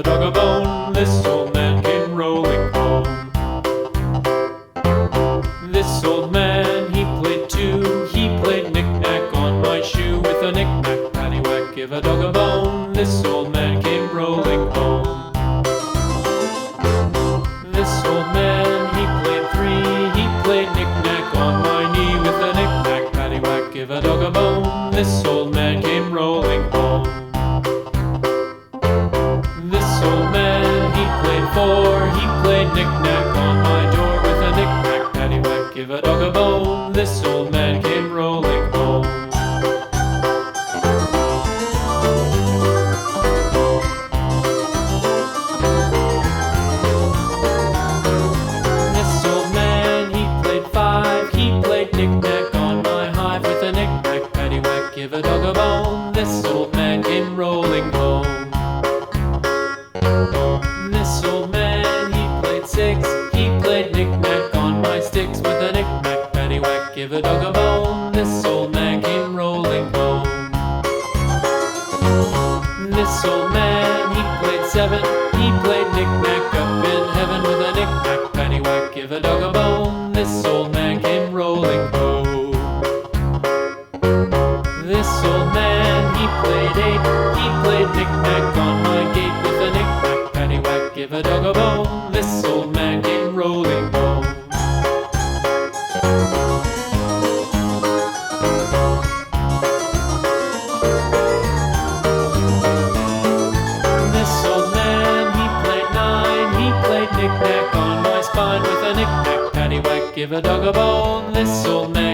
a dog a bone. This old man came rolling home. This old man, he played too. He played knick-knack on my shoe. With a knick-knack, paddywhack, give a dog a bone. This old man came rolling home. This old man, he played three. He played knick-knack on my knee. With a knick-knack, paddywhack, give a dog a bone. This old man came rolling home. This old man, he played four. He played knick-knack on my door. With a knick-knack, paddywhack, give a dog a bone. This old man came rolling home. This old man, he played five. He played knick-knack on my hive. With a knick-knack, paddywhack, give a dog a bone. This old man came rolling home. This old man, he played six. He played knick-knack on my sticks. With a knick-knack, paddywhack, give a dog a bone. This old man came rolling home. This old man, he played seven. He played knick-knack up in heaven. With a knick-knack, paddywhack, give a dog a bone. This old man came rolling home. This old man, he played eight. He played knick-knack on my gate. With a knick-knack, paddywhack, give a dog a bone. This old man came rolling home. This old man, he played nine. He played knick-knack on my spine. With a knick-knack, paddywhack, give a dog a bone. This old man